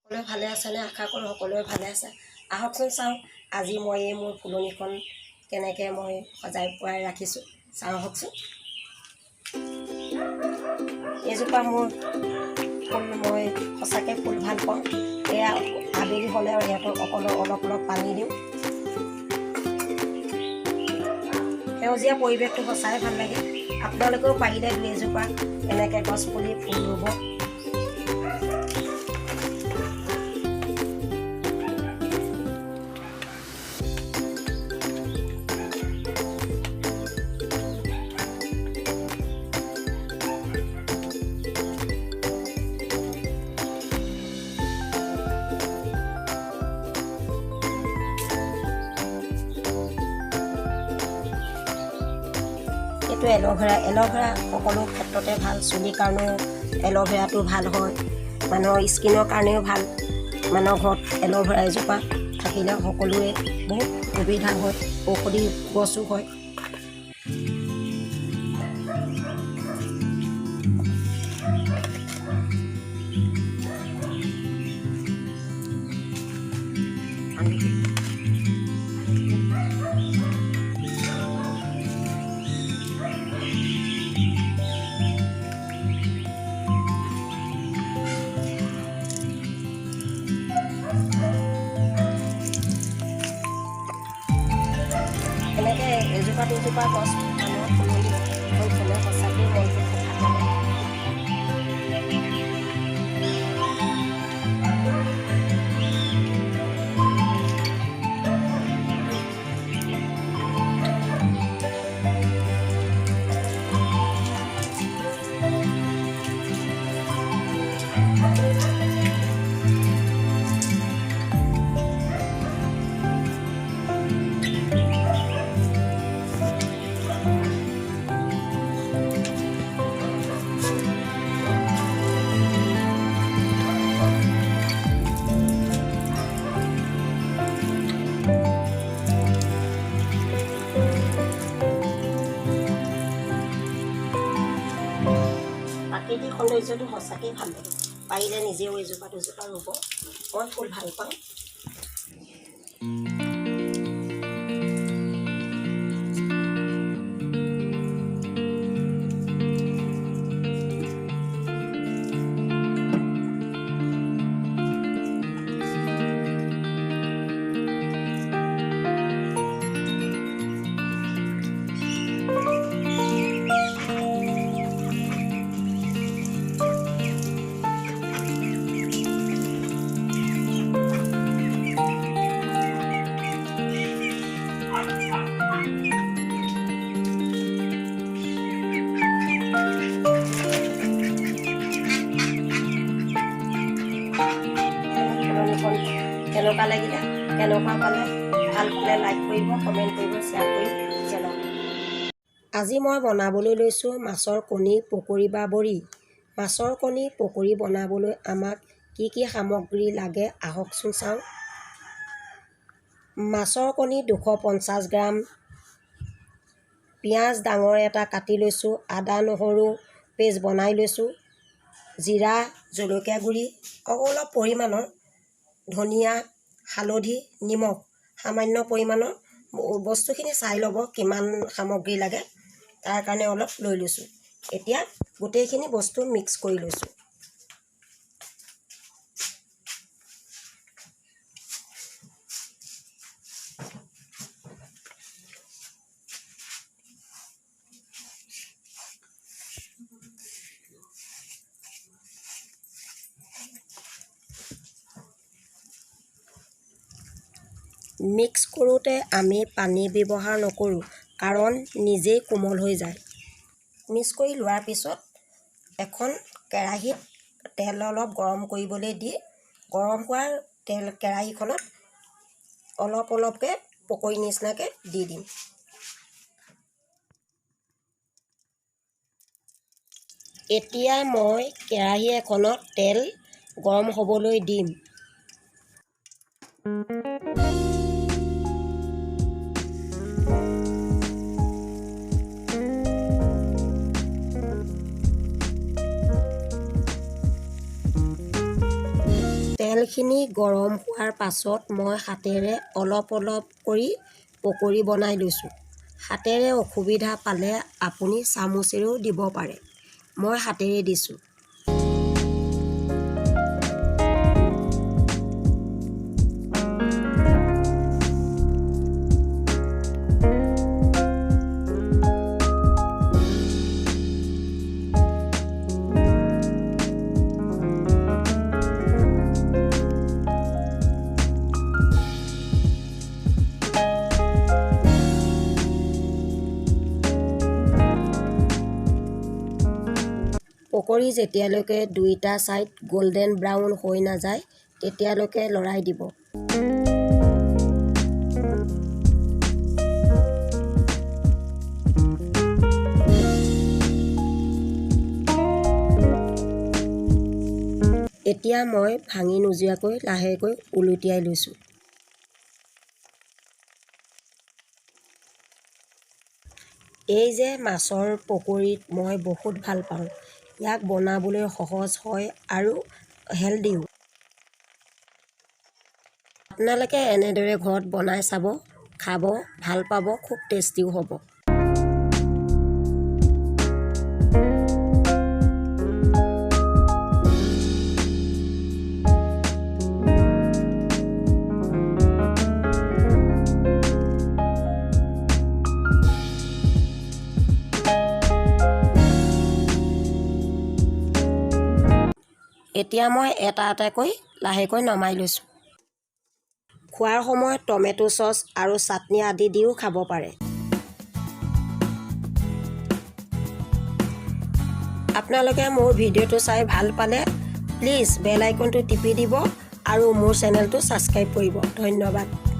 সকলোৱে ভালে আছেনে? আশা কৰোঁ সকলোৱে ভালে আছে। আহকচোন চাওঁ আজি মই এই মোৰ ফুলনিখন কেনেকৈ মই সজাই পৰাই ৰাখিছোঁ। চাওঁ আহকচোন। এইজোপা মোৰ ফুল মই সঁচাকৈ ফুল ভাল পাওঁ। এয়া আবেলি হ'লে ইহঁতক অলপ পানী দিওঁ। সেউজীয়া পৰিৱেশটো সঁচাই ভাল লাগে। আপোনালোকেও পাৰিলে দুই এজোপা এনেকৈ গছ পুলি ফুল ৰুব। এইটো এল'ভেৰা সকলো ক্ষেত্ৰতে ভাল। চুলিৰ কাৰণেও এল'ভেৰাটো ভাল হয়, মানুহৰ স্কিনৰ কাৰণেও ভাল। মানুহৰ ঘৰত এল'ভেৰা এজোপা থাকিলে সকলোৰে বহুত সুবিধা হয়, ঔষধি গছো হয়। এনেকৈ এজোপা দুজোপা গছ মানুহৰ ফুলনি হৈ থ'লে সঁচাকৈ মনটো খুব ভাল লাগে। প্ৰাকৃতিক সৌন্দৰ্যটো সঁচাকৈ ভাল লাগে। পাৰিলে নিজেও এজোপা দুজোপা ৰুব। মই ফুল ভাল পাওঁ। কেনেকুৱা লাগিলে, কেনেকুৱা পালে, ভাল পালে লাইক কৰিব, কমেণ্ট কৰিব, শ্বেয়াৰ কৰি জনাব। আজি মই বনাবলৈ লৈছোঁ মাছৰ কণী পকৰি বা বড়ি। মাছৰ কণী পকৰি বনাবলৈ আমাক কি কি সামগ্ৰী লাগে আহকচোন চাওঁ। মাছৰ কণী 250 গ্ৰাম, পিঁয়াজ ডাঙৰ এটা কাটি লৈছোঁ, আদা নহৰু পেষ্ট বনাই লৈছোঁ, জিৰা জলকীয়া গুড়ি অলপ পৰিমাণৰ, ধনিয়া হালধি নিমখ সামান্য পৰিমাণৰ। বস্তুখিনি চাই ল'ব কিমান সামগ্ৰী লাগে, তাৰ কাৰণে অলপ লৈ লৈছোঁ। এতিয়া গোটেইখিনি বস্তু মিক্স কৰি লৈছোঁ। মিক্স কৰোঁতে আমি পানী ব্যৱহাৰ নকৰোঁ, কাৰণ নিজেই কোমল হৈ যায়। মিক্স কৰি লোৱাৰ পিছত এখন কেৰাহীত তেল অলপ গৰম কৰিবলৈ দি, গৰম হোৱাৰ কেৰাহীখনত অলপকৈ পকৰি নিচিনাকৈ দি দিম। এতিয়া মই কেৰাহী এখনত তেল গৰম হ'বলৈ দিম। তেলখিনি গৰম হোৱাৰ পাছত মই হাতেৰে অলপ অলপ কৰি পকৰি বনাই লৈছোঁ। হাতেৰে অসুবিধা পালে আপুনি চামুচেৰেও দিব পাৰে। মই হাতেৰে দিছোঁ। পকৰি যেতিয়ালৈকে দুইটা ছাইড গল্ডেন ব্ৰাউন হৈ নাযায় তেতিয়ালৈকে লৰাই দিব। এতিয়া মই ভাঙি নোযোৱাকৈ লাহেকৈ ওলটিয়াই লৈছোঁ। এই যে মাছৰ পকৰিত মই বহুত ভাল পাওঁ। ইয়াক বনাবলৈ সহজ হয় আৰু হেল্ডিও। আপোনালোকে এনেদৰে ঘৰত বনাই চাব, খাব, ভাল পাব, খুব টেষ্টিও হ'ব। এতিয়া মই এটা এটাকৈ লাহেকৈ নমাই লৈছোঁ। খোৱাৰ সময়ত টমেটো চচ আৰু চাটনি আদি দিও খাব পাৰে। আপোনালোকে মোৰ ভিডিঅ'টো চাই ভাল পালে প্লিজ বেল আইকনটো টিপি দিব আৰু মোৰ চেনেলটো ছাবস্ক্ৰাইব কৰিব। ধন্যবাদ।